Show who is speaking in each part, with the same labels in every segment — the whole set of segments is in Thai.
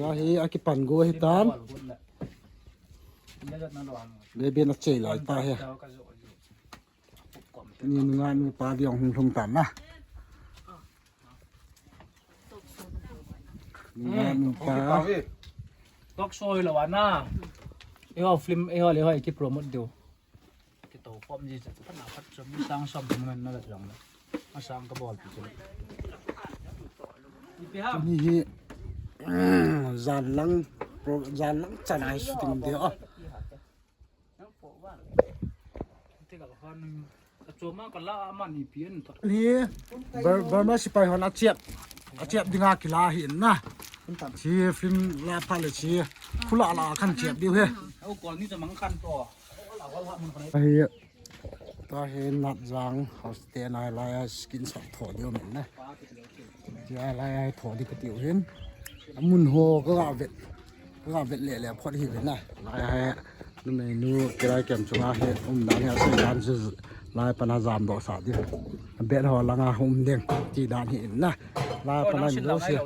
Speaker 1: ya hi akipan go hitan le ben a chei lai ta he ni nga nu pa diong hung thong tan na nga nu pa
Speaker 2: tóc sôi là bạn na em học phim em học lấy hỏi cái promote điều cái tổ form gì sẽ phát nào phát sớm sang xong thì mình nó là rộng nó sang cái ball thì
Speaker 1: ni hi zan lang chanai shooting de a
Speaker 2: cái cái con cái chỗ mà còn là mà nhị biến thật
Speaker 1: ni Burma sipai hon achiap dinga kila hin na chi film la pale chi khula la khan chiap diu he
Speaker 2: ô còn như là mắng khăn to
Speaker 1: ai ta he nat jang hoste nai la skin shot tho diu men na chi ai la ai tho di ka tiu hin mun hoก็เวทleพอดีเห็นนะลายให้นู่นนี่นู่กระไรเก็บชงอาเห็ดดังเนี่ยสิ่งนั้นจะลายปนาจามดอกสาดิเบ็ดหัวลังอาเด้งจีดานเห็นนะลายปนาอยู่แล้วเสีย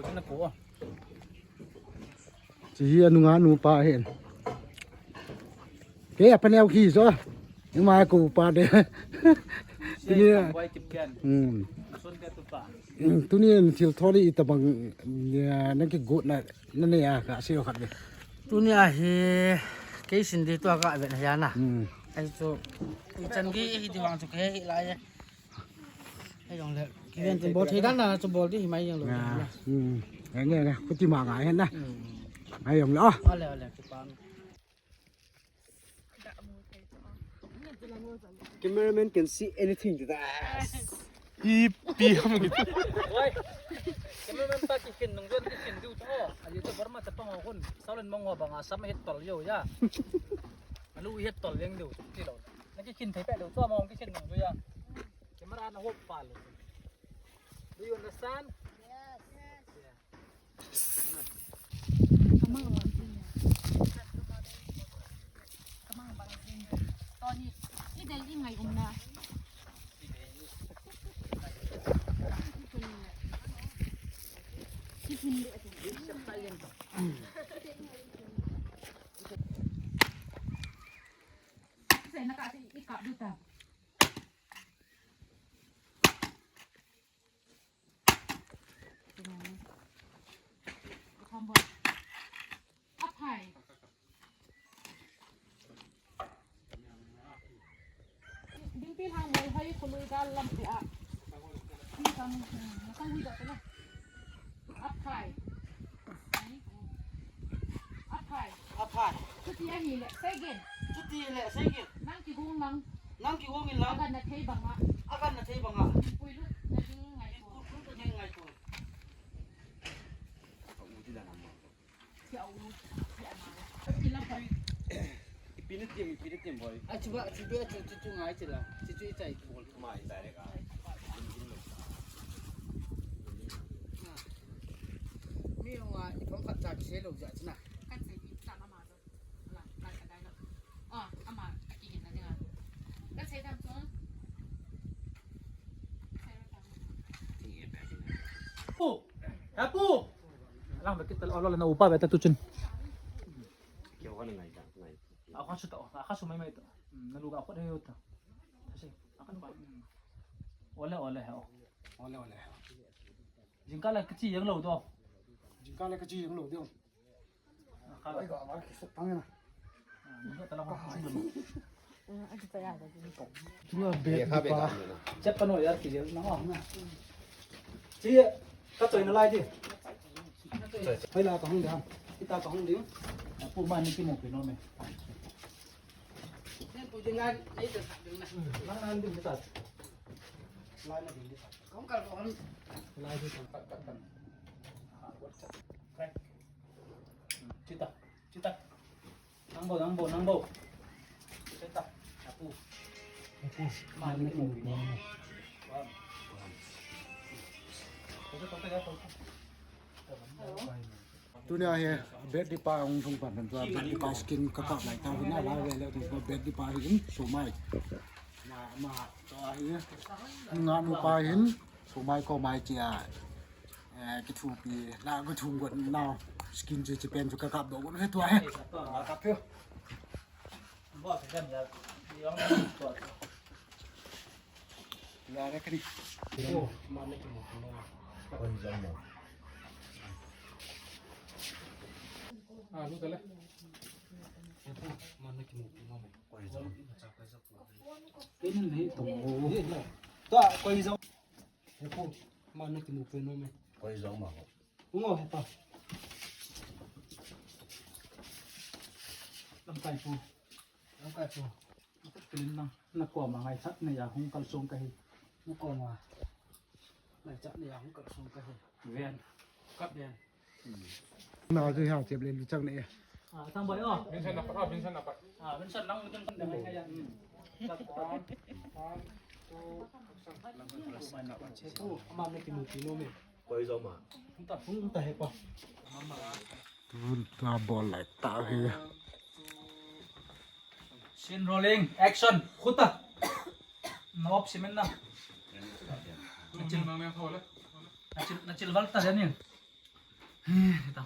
Speaker 1: จีเฮียนุ่งานูปลาเห็นเก๋ปนแนวขี่ซะยังมากูปลาเด้ทีนี้ตัวนี้ที่ทอดีแต่บางเนี่ยนั่นก็กุดนะนั่นเนี่ยก็เสียวขัดเลย
Speaker 3: ตัวนี้เฮ้กี่สินดีตัวก็เป็นยานะไอ้ตัวจันกี้ที่วางสุกเฮ้อะไรไอ้ยังเลยกินตัวบอลที่ด้านน่ะตัวบอลที่ไม่ยังเลย
Speaker 1: เนี่ยนะก็ที่มาไงเห็นนะไอ้ยังเนาะ
Speaker 3: อะไรที่ปาน
Speaker 1: Cameraman can see anything to that.
Speaker 2: อีปีมกิโอ้ยจะไม่เป็นปากกินหนึ่งเดือนกินดูท่ออายุจะบารมาจะต้องเอาคนสาวเล่นมองว่าบางอาซ้ำเห็ดตอลเยอะย่ามาลูเห็ดตอลเลี้ยงดูที่เราแล้วก็กินไทยแปะดูตัวมองก็เช่นหนึ่งตัวย่าจะมาร้านหัวปลาเลย Do you understand?
Speaker 4: Saya nak kasih ikat duta. Tombol. Apa? Bimpin hang mau hai kului dalam dia. Kita masang hidup tu lah. Apa? Apa?
Speaker 3: Apa?
Speaker 4: Cuti yang ni, second.
Speaker 3: Cuti le sedikit.
Speaker 4: Nang kibung nang.
Speaker 3: Nang kiwongin lang.
Speaker 4: Akan nak bang mak.
Speaker 3: Akan na tayo banga.
Speaker 4: Puilu naging ngai ko.
Speaker 3: Puto niya ngay ko.
Speaker 4: Siau. Sila pa.
Speaker 3: Ipinit yung boy. Ah, coba cucu ngay sila. Cucu icay. Kumay tayo ka. Mi yung ipang katsak siya lo dyan na.
Speaker 4: Kan saya tak ama tu. Lah, tak ada nak. Oh, ama aki kita dengar. Kan saya dah tu.
Speaker 2: ปูฮะปูล่างไปกินตลอดเลยนะอุปาไปแต่ตุจินเกี่ยวกันยังไงจ้ะไงเอาข้าชุดต่อเอาข้าชุดไม่ต่อนั่นลูกเอาคนให้ยุติใช่เอากันไปโอ้เลยเหรอจิงก้าเลยกระชี้ยังเหล่าตัว
Speaker 1: Jika lek kecil yang lo dia.
Speaker 2: ข้าเลย
Speaker 1: Ai ga ma ki tangan.
Speaker 2: มึงก็ตลอดข้าชุดเลย
Speaker 4: Aku tak ada jadi kok.
Speaker 1: Cuma bet pa.
Speaker 2: เจ็บปนหน่อยยัดกี่เดียวน้องอ๋อนะชี้ก็ตัวนั่นไรจี
Speaker 1: Hai la ka hong dia.
Speaker 2: kita kau hong diaปูมันนี่กี่โมงกี่โมงไหม
Speaker 3: Yan po jangan ay desak dun na.
Speaker 2: นั่งนั่งดูสัตว์
Speaker 1: Lai na din dia.
Speaker 3: Kung kalpon.
Speaker 2: ไล่ดูกันกันวัดจับแคร็กชิตานั่งโบชิตาปูมานี่กี่โมงกี่โมงว้าวตัวเจ้า
Speaker 1: Tu ni he bet di pa ong thong pan pan bet di pa skin ka ka lai ta na la le le tu bet di pa hin so mai ma to hi nga nu pa hin so mai ko mai chia ki thu pi la ko thum got now skin chỉ pen cho các cặp đồ cũng hết tuổi hết cặp phiêu
Speaker 2: bỏ cái gần giờ đi ông bỏ
Speaker 1: ra đấy cái đi
Speaker 2: mà lấy cái một lúc tới lấy mà lấy cái một nó mày quay dòng cái này tổng to quay dòng cái cô mà lấy cái một nó mày
Speaker 1: quay dòng mà
Speaker 2: đúng rồi hết to làm cài phù cái năng nó quả mà ngày sắt này là không cần xuống cái nó quả mà ngày sắt này là không cần xuống cái ven cắt đèn
Speaker 1: nào thì hào chụp lên trong này
Speaker 2: thằng bấy à
Speaker 5: bên sân là vậy
Speaker 2: bên sân năng bên sân này hay mà mấy cái một kilo mình
Speaker 5: quay dòng mà
Speaker 2: không tập hết qua
Speaker 1: ta bỏ lại tạo thì
Speaker 2: scene rolling action khút ta nó ốp cement nào nó chỉ vắt ta đấy nhỉ tao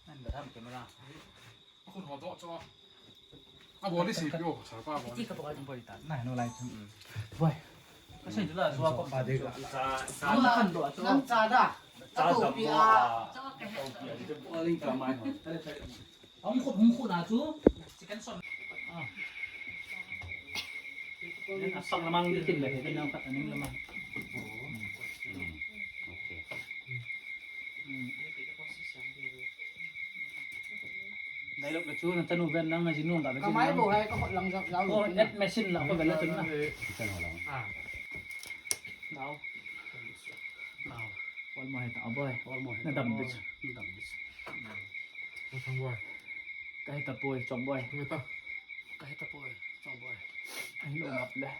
Speaker 2: anh đã làm camera chỉ có cái bồi tán này nó lại vậy cái gì đó là do con bà đây cả nó khăn đỏ cho
Speaker 3: Năm trà đã. Trà tổ bia.
Speaker 2: ông khụt nào chú chỉ cần son xong là mang đi tìm về bên nào cắt anh em là mang đây lúc chú là chân ven đang là dính luôn cả
Speaker 3: Cái máy bộ hay có hội lòng giáo
Speaker 2: oh net machine là có phải là chính là đâu one more tạo bơi nó đầm đi cái tập bơi chọn bơi cái tập bơi chọn bơi anh lộ ngập đấy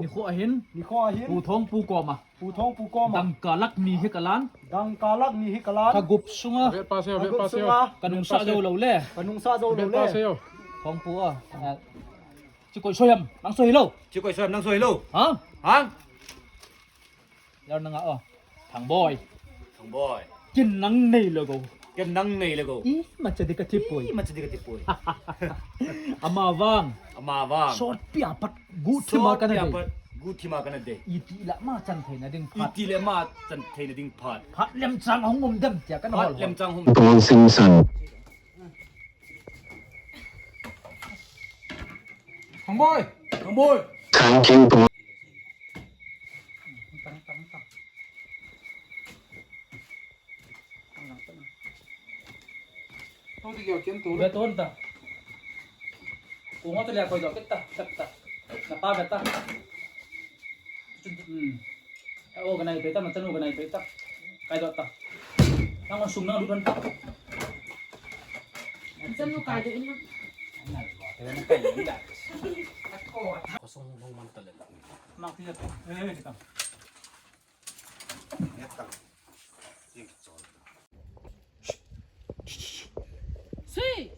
Speaker 2: đi kho hiến pu thong pu co mà đằng cả lắc mi hết cả lán cả gục sung á cả nung sa dâu lâu lẹ phong pu à chỉ coi xoay hầm đang xoay lâu hảแล้วนั่งอ่ะถังบอยกินนังนี่เลยกูอีมันจะได้กระทิบป่วยอามาว่างสอดเปียปัดกูที่มากันเดอีตีละมาจันเทนะดึงพัดพัดเล็มจังของงมเต็มเจ้ากันหอล
Speaker 6: 講聖神，
Speaker 5: thằng bôi
Speaker 6: 談經講
Speaker 5: tôi thì kiểu kiến tú
Speaker 2: về tôn ta cũng có thể là coi rõ cái ta là ba về ta ô cái này tới ta mà chân ô cái này tới ta cái đó ta đang còn súng nó đúng không
Speaker 4: Chân nó cài được nó.
Speaker 2: mang thì ê ta
Speaker 4: Suy.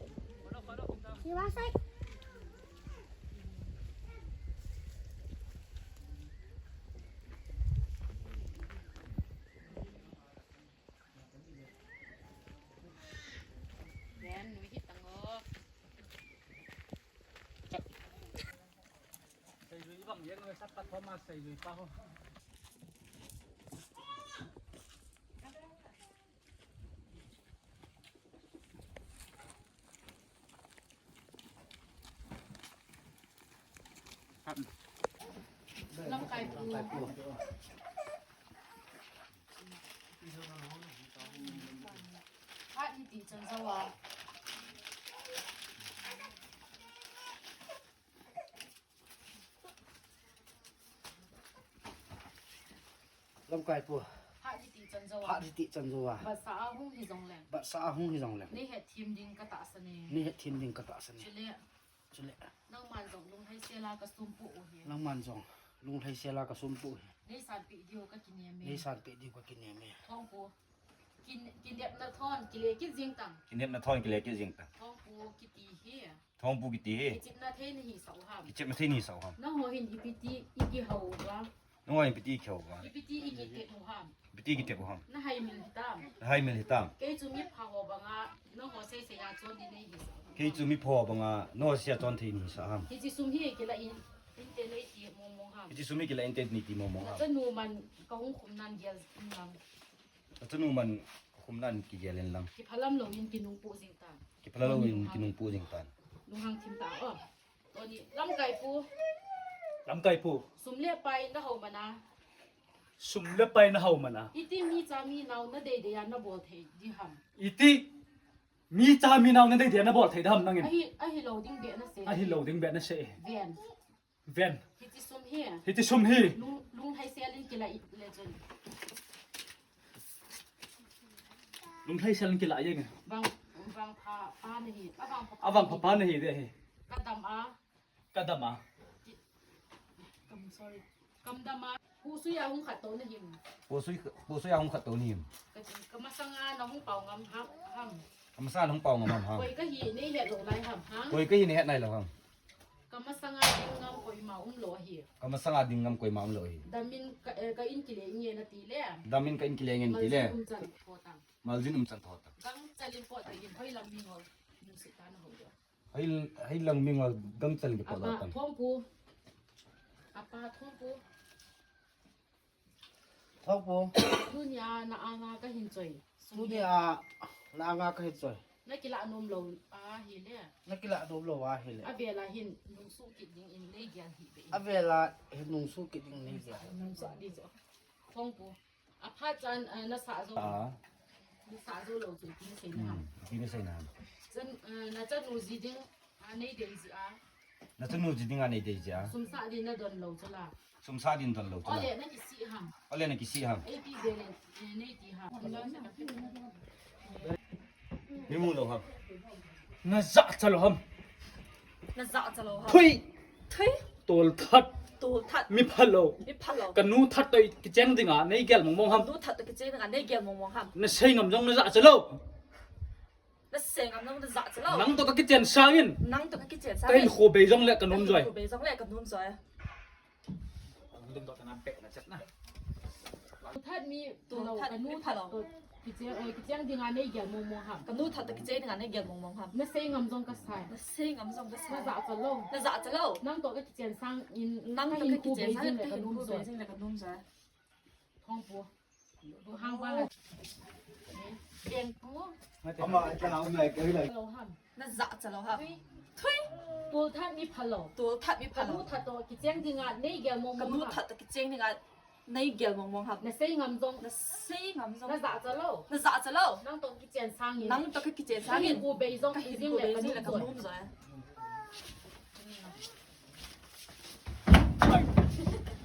Speaker 4: Đen, nuôi hết tầng ngô.
Speaker 2: xây dưới bằng những người sắp tắt phó mà xây dưới bao
Speaker 4: Lâm cài phù. Phát đi tí chân dâu à.
Speaker 3: Lâm cài pua.
Speaker 4: Phát đi tí chân dâu
Speaker 3: Hạ
Speaker 4: à.
Speaker 3: đi tị chân rồi à.
Speaker 4: Bà xã hung thì dòng lẹn.
Speaker 3: Bạn xã hung thì dòng lẹm.
Speaker 4: Ní hệ thêm đinh cả tạ sân nè.
Speaker 3: Ni hệ thiên đình cả tạ sân.
Speaker 4: Chú lẹ.
Speaker 3: Chú lệ.
Speaker 4: Nâng màn rộng lung hay xe la cả xung phụ hiền.
Speaker 3: Lăng man dòng. Lung thay xe la cả xung bụi.
Speaker 4: Ní sàn bị điều các kỷ niệm
Speaker 3: Ni
Speaker 4: mê.
Speaker 3: sàn bệ đi qua kinh nghiệm mẹ.
Speaker 4: Phong phụ. Kinh đẹp là thon, kỳ lệ kết riêng tặng.
Speaker 7: Kinep na thon kile ke jing ta.
Speaker 4: Phong phụ kỳ tì hê.
Speaker 7: Thong bu ki ti he.
Speaker 4: Kỳ chít na thế này sầu hàm.
Speaker 7: Ki chem thi ni sao ham.
Speaker 4: Nâng hồ hình IPT, IPT hầu ra.
Speaker 7: น้อยไปตีเขียวกัน
Speaker 4: อีพิธีอีกิเกตหมูหาม
Speaker 7: ไปตีกี่เจ็บห้อง
Speaker 4: น่าให้มิลตาม
Speaker 7: ให้เมลิตาม
Speaker 4: เกจูมิพาวบังอาน้องหัวเสียจนดีในหิส
Speaker 7: เคยจูมีพ่อบังอ่ะน้อยเสียจอนทีนี่สาม
Speaker 4: ฮิจิซุมฮีกิละอินเตเลยตีมงหาม
Speaker 7: ที่สุมีกี่ละอินเทอร์เน็ตมองมอง
Speaker 4: จะนูมันก็คงคุมนันเดียนัง
Speaker 7: จะนู่มันคุมนั่นกี่เยเลนลัง
Speaker 4: ที่พลัมลงยินกินุงปูสิงตา
Speaker 7: กี่พลาเรากินนุ่งปูจิงตัน
Speaker 4: ลุงหังทิมตาตัวนี้ลำไก่ปู
Speaker 2: ลำไก่ปู
Speaker 4: สุมเลียไปนะเขามานะ
Speaker 2: สุ่มเลือไปนะเฮามันนะ
Speaker 4: อีที่มีจามีนาวนาเดียนาโบเทดิฮัม
Speaker 2: อีตีมีจามีนาวนั่นได้เดียนะบอดไทยดำนั่งเงิน
Speaker 4: ไอฮิโลดิ้งเบียนะเสีย
Speaker 2: ไอฮิโลดิ้งแบบนั่นเช่
Speaker 4: เวียน
Speaker 2: เวน
Speaker 4: ฮิจิซุมเฮีย
Speaker 2: ฮิติสุ่มฮี
Speaker 4: ลุงไทยเสียลินกิละอีเลจน
Speaker 2: ลุงไทยเชลันกินอะไรยังไง
Speaker 4: บางพาป้าในหีบาง
Speaker 2: อาวังพับปานนี่เด้
Speaker 4: กำดำอาก
Speaker 2: ระดามาก
Speaker 4: ำดำมาผู้สุยาหุงขัดโตในหิม
Speaker 7: ปูซุยเอาขัดตัวนี่
Speaker 4: ก็มาสังอาน้องหุงเป่างำฮักฮัม
Speaker 7: คำซ่าของเป่าของมันฮะ
Speaker 4: กวยก็หีนี่เห็ดหลงไรฮัมฮัง
Speaker 7: กวยก็ยินเฮ็ดในแล้วครับ
Speaker 4: ก็มาสังอาดิงงำกวยเมาอุ้มหล่อหี
Speaker 7: คำซ่าดิ่งงำกวยมาเลย
Speaker 4: ดามินก็อินกิเลเงียนาตีเล่
Speaker 7: ดามินก็อินกิเลงเงินกิเล
Speaker 4: มันจันโพตัง
Speaker 7: มาจินจันทอด
Speaker 4: กังจันลินโพตังยินห้อยลำมีงอมุสิตานหัวเดียว
Speaker 7: ให้ลังมิงว่ากังจันกับ
Speaker 4: อา
Speaker 7: ตัว
Speaker 4: ปา
Speaker 7: ตัน
Speaker 4: ท่วงปูอาปาท่วงปู
Speaker 3: ท้องปู
Speaker 4: ดุนยานาอางาก็หินจอย
Speaker 3: สุนีลางาก็เห็ดสวย
Speaker 4: นักกีฬานมลงหินเนี่ย
Speaker 3: นักกีฬาดูโลว่าเห็นเลย
Speaker 4: อาเบลาหินนุ่งสู้กิจยิงอินเลยยันหิเบ
Speaker 3: อาเวลาเห็นนุ่งสู้กินอย่างนี้สิ
Speaker 4: นุ่งสะดีจ้ะท่องปูอาพาจันนาสาโซนาสาโซลงจุดที่เสียน้ำ
Speaker 7: ที่ไม่ใช่น้
Speaker 4: จันนาจันนูจีดิงอันนี้เดนจีอา
Speaker 7: ำนั่นจะนู่นจิตงานในเดีย
Speaker 4: สมสาดินนาดอนลงจ้ะล่ะ
Speaker 7: สมซาดินตลอด
Speaker 4: อ๋อเลยนั่นกิสิฮัม
Speaker 7: อะไรนักกี่สี่ฮัม
Speaker 4: เอพีเบลนี่ดีฮัม
Speaker 7: นี่มูลครับ
Speaker 2: น่าจะจะหรอฮัม
Speaker 8: น่าจะจะโลฮะ
Speaker 2: ทุย
Speaker 8: ทุย
Speaker 2: ตัวทัด
Speaker 8: ตูทัด
Speaker 2: มีพัลโล
Speaker 8: มีพัลโล
Speaker 2: กันนู้ทัดตัวกิจเจงดิงอ่ะในแกลมองฮัม
Speaker 8: ดูทัดตะกี้งานได้เกี่ยวมองฮัม
Speaker 2: น่าใช่งำจงน่าจะจะโล
Speaker 8: แล้วเสียงกับน้องน่าจะจะโล
Speaker 2: นังตัวกิจเจนสายิน
Speaker 8: นั่งตะกี้เจ็ด
Speaker 2: ก็เห็นโคเบจงเล็กกันนุ่มจ่อย
Speaker 8: เบย์สองแรกกับนุ่มจ่อย
Speaker 2: ดึงตัวน้ำเป็ดนะจัดนะ
Speaker 4: ท่านมีตัวเรากันนู้ทัดตัวกิจยังดิงานในเกี่ยวมงฮัม
Speaker 8: กับดูทัดตะกี้งานได้เกี่ยวมองฮัม
Speaker 4: นั่นเสียงงำจงกระสาย
Speaker 8: แล้วเสียงกับน้องก็ใช่
Speaker 4: น่าจะจะลง
Speaker 8: น่าจะจะโล
Speaker 4: นั่งตัวก็เจียนสร้างอิน
Speaker 8: นั่ง
Speaker 4: ให้
Speaker 8: ตะ
Speaker 4: อิน
Speaker 8: กี้
Speaker 4: คูเบ
Speaker 8: เจ็ด
Speaker 4: จิง
Speaker 8: เล
Speaker 4: เลย ย
Speaker 8: กั
Speaker 4: กั
Speaker 8: บบ นุ่
Speaker 4: นุ่
Speaker 8: ม
Speaker 4: ม
Speaker 8: ส
Speaker 4: ส
Speaker 8: ว
Speaker 4: วย ย
Speaker 8: เลยกับนุ่มจ่อย
Speaker 4: ท้องปัวดูห้างบ้านเรียนปัว
Speaker 7: เอามาจะเอาอะไรก็ได้
Speaker 4: เราห้าม
Speaker 8: น่าจะจะโลฮะทุย
Speaker 4: ตัวท่านมีพลัง
Speaker 8: ตัวทัดมี
Speaker 4: กั
Speaker 8: พั
Speaker 4: บ
Speaker 8: ลโล
Speaker 4: นู้ทัดตัวกิจยังดิงานในเกี่ยวมง
Speaker 8: กับดูทัดตะกี้งานในเกี่ยวมองฮัม
Speaker 4: นั่นเสียงงำจง
Speaker 8: แล้วเสียงกับน้อง
Speaker 4: น่าจะจะเล่า
Speaker 8: น่าจะจะโล
Speaker 4: นั่งตัวกิจยังสร้างอิน
Speaker 8: นั่งตะกี้เจ็ด
Speaker 4: ให้อินคูเบจิง
Speaker 8: ก็
Speaker 4: อิ
Speaker 8: เห็น
Speaker 4: น
Speaker 8: กู
Speaker 4: เลย
Speaker 8: เบ
Speaker 4: กับ
Speaker 8: ย์
Speaker 4: นุ่ม
Speaker 8: กับ
Speaker 4: สวย
Speaker 8: นุ่มจ่อย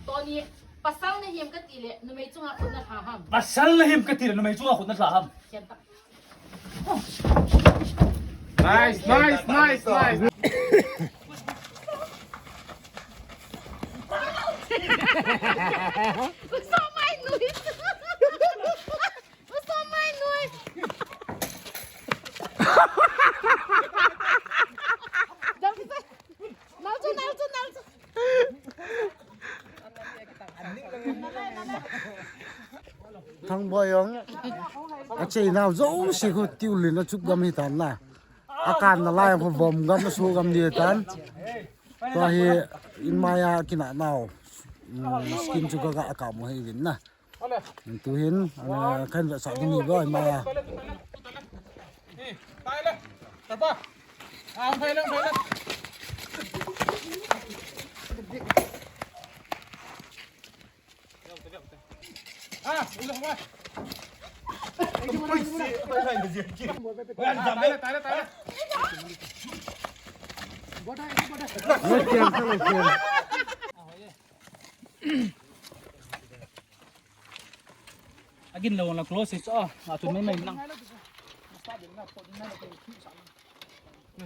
Speaker 4: ตัวนี้ปัสสาวะในเยี่ยมก็ตีเลยนุ่มไม่จุงอาคนน่ะห้าม
Speaker 2: มาสั่งเลยหิมกระติรนไม่ชั่วคนนั้นสาฮัม
Speaker 4: เขียนตัก
Speaker 5: Nice, nice, nice, nice.
Speaker 4: Só mais nuit. Só mais nuit. Nào.
Speaker 1: ทั้งบ่อยองอาเจนาวโจสิเขาติวลินจุกกำหิตันน่ะอาการน่ะลายพอบ่มกำสู้กำเดียตันตัวเฮอินมายากินะนาวสกินจุกกะอากาศบ่ให้วินนะtu hin kan sa ni go ma
Speaker 5: Ni, tayo lang. Tapa. Ang tayo lang, tayo lang. Ulang ba? Tayo lang.
Speaker 1: le tiang ka le tiang
Speaker 2: Agin lawan la close it's ah atun may nang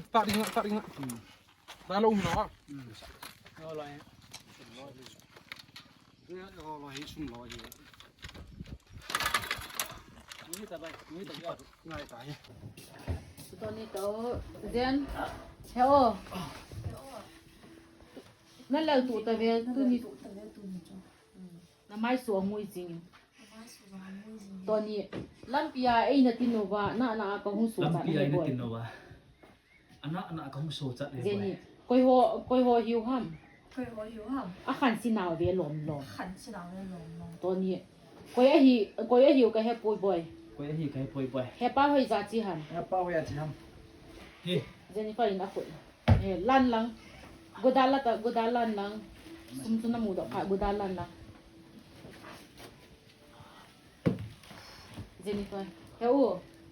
Speaker 5: Start din nga, start din nga. Talo mo na.
Speaker 4: ตัวนี้ตัวเรียนเฮ้อนั่นแหละตัวตะเวนตัวนี้ตัวตะเวนตัวนี้จ้ะ น้ำไม้สวงมวยจริงตอนนี้ลำปียไอ้น่ะติโนวาน่าก็คงสูงจัด
Speaker 2: Lampi
Speaker 4: เลย
Speaker 2: ay
Speaker 4: บ่อย
Speaker 2: natin nawa. Anak akong sucat
Speaker 4: เจ
Speaker 2: eh.
Speaker 4: นี่ก้อยหัวหิวห้ำ
Speaker 8: 佢可以嚇，
Speaker 4: อาขันสิหนาวเวียหลอม
Speaker 8: 近似男嘅龍龍。
Speaker 4: ตอนนี้ก้อยหิวก็แฮปป่วยบ่อย
Speaker 2: Kuya hi kay boy boy.
Speaker 4: แฮปป้าเฮยจัดจิหัน
Speaker 5: Apa kau ya cam?
Speaker 2: Hi.
Speaker 4: เจนี่ไฟนะคุยลั่นลังกูดาลั่นลังซุ่มน้ำมูดอกค่ะกูดาลั่นลังเจนี่ไฟ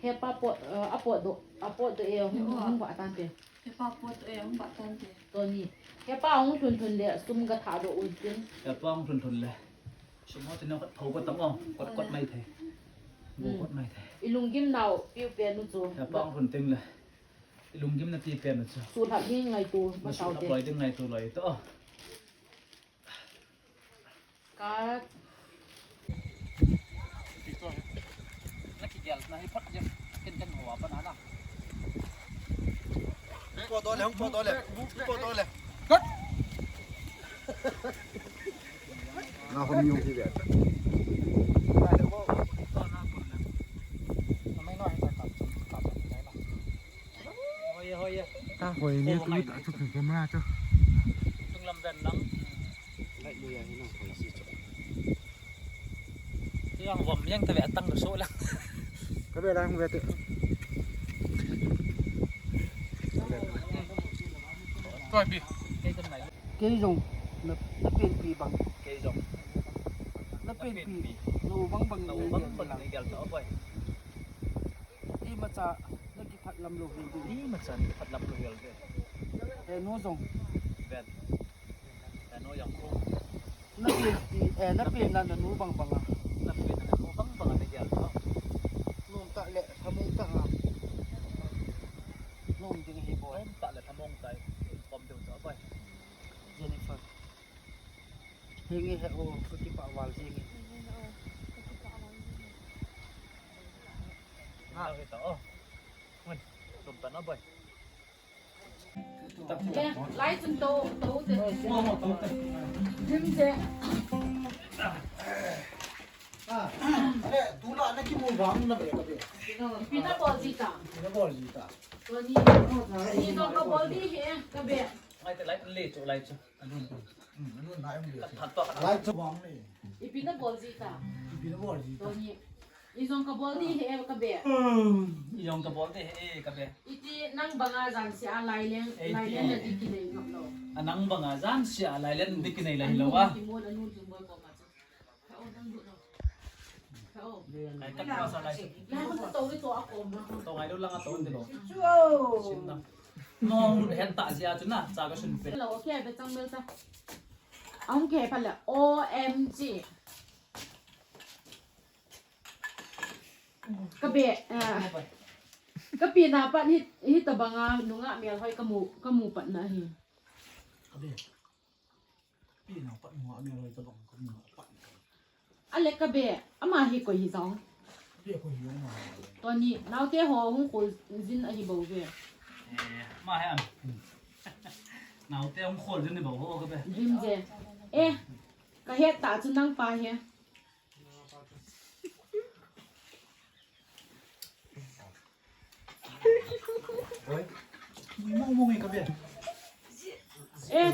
Speaker 4: เฮป้าปวดปวดตัวเอวมึงว่าตันเต
Speaker 8: 你發波對樣白單嘅，
Speaker 4: ตัวนี้แค่ป้าของทุนเดียซุ่มกระถาโดอุ่นจริง
Speaker 2: Ya pang thun le. Sumo tin ko thau ko tam ong. Kot mai the. Bo kot mai the.
Speaker 4: อีลุงกิมนาวปิ้วเปียนุจู
Speaker 2: Ya pang thun ting le. Ilung gim na ti pen na cha.
Speaker 4: สูตรหัดยิ่งไงตูมา
Speaker 2: Mas
Speaker 4: เสาเด
Speaker 2: apply ding ngai to loi to.
Speaker 4: กา
Speaker 2: Nakigel na hi phat jam. Kin huwa pa na na.
Speaker 7: Không có tôi này, không có tôi này, không có tôi này.
Speaker 1: เราคนยุ่งที่แบบ
Speaker 2: May no hi ta kap dai la. Hoye.
Speaker 1: ตาหอยเนี่ยคือตาชุดถึงกันมากจ้ะ
Speaker 2: Tung lam dan nang.
Speaker 1: ได้ดูอย่างนี้น้องหอยสิจ้ะ
Speaker 2: Yang wam yang ta ve tang so la.
Speaker 1: ก็ได้แล้วมึงไปเถอะ
Speaker 5: Kau bi.
Speaker 2: Kay tan mai.
Speaker 3: เกยจงนับเป็นปีบัง
Speaker 2: Kay jong.
Speaker 3: นับเป็นปีโนบัง
Speaker 2: No bang bang ni gal to boy.
Speaker 3: ที่มาจะนักกิพัดลำโลกนี่
Speaker 2: Ni macam phat lam to gel de.
Speaker 3: แต่โนจง
Speaker 2: Ben. Ano yang ko.
Speaker 3: นับเป็นปีนับเป็นนั่นนูบังบังอ่ะ
Speaker 2: Tapi na ko bang ni gal to.
Speaker 3: นูตะเละทำมุงตะหานูจึงให้บอย
Speaker 2: Om tak le thamong tai. Pom tu to boy.
Speaker 3: เจนิเฟอร์เฮงเฮโอก็ที่ปะวาลเฮง
Speaker 2: Ha kita oh. Mun. Tumpan na boy.
Speaker 4: เนี่ยไล่จนโตเด็ด
Speaker 2: Mo to.
Speaker 4: ถึงเจ
Speaker 1: ตูละนั่นกี่โมงบ้างนะเบ๊ะ
Speaker 4: ปีน่าบอลจีจ่า
Speaker 1: นี่บอลจีตา
Speaker 4: ตัวนี้นี่ต้องกระบอลดีเฮกระเบะ
Speaker 2: Ai te lai le chu lai chu. Anun.
Speaker 1: นู่นไหนมึงเดี๋ยว
Speaker 2: Phat to.
Speaker 1: ไล่จะวางนี่
Speaker 4: อีปีน่าบอลจีจ่า
Speaker 1: พี่น้องบอลจี
Speaker 4: ตัวนี้อีต้องกระบอลดีเฮกระเบะ
Speaker 2: Yung ka bol de ka be.
Speaker 4: อีที่นั่งบังอาจารย์เสียลายเลี้ยงจะดีกินเลยครับเรา
Speaker 2: Anang banga jan sia lai len dikinai lai lawa.
Speaker 4: ที่มดอนุถึงบอยบอกมาจ้ะเขาตั้งดูเนาะเขา
Speaker 2: Ai kat ka sa lai.
Speaker 4: แล้วมันจะโตด้วยตัวอาคมนะ
Speaker 2: To ngai do lang aton de lo. Sin na. Nong hen ta sia chu na cha ka sun pe.
Speaker 4: เราโอเคไปจังเมลจ้ะเอาแค่พันละ OMG กระเบะกระปีนาปันฮิตบังอาหนุ่งอ่ะเมียห้อยกระมูปันนะฮิ
Speaker 1: พี่น้องปัดหัวเมียเลยจะลงกับหัวปัด
Speaker 4: อันเล็กกระเบะอามาฮิกว่าฮิสอง
Speaker 1: เรียกคนหิวมา
Speaker 4: ตอนนี้นาวเจ้หอหงคุจินอฮิบเบะ
Speaker 2: Ma han. Nào te ông khol jin ni bo ho ka be.
Speaker 4: ริมเจเอ๊ะกระเฮ็ดตาจุนั่งปลาเฮ
Speaker 1: มึงมองไงกับเบ๊ะ
Speaker 4: เอ๊ะ